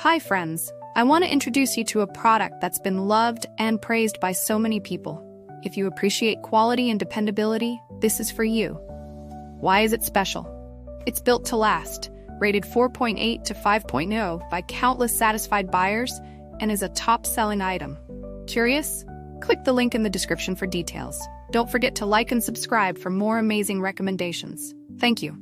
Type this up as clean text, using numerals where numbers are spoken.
Hi friends, I want to introduce you to a product that's been loved and praised by so many people. If you appreciate quality and dependability, this is for you. Why is it special? It's built to last, rated 4.8 to 5.0 by countless satisfied buyers, and is a top-selling item. Curious? Click the link in the description for details. Don't forget to like and subscribe for more amazing recommendations. Thank you.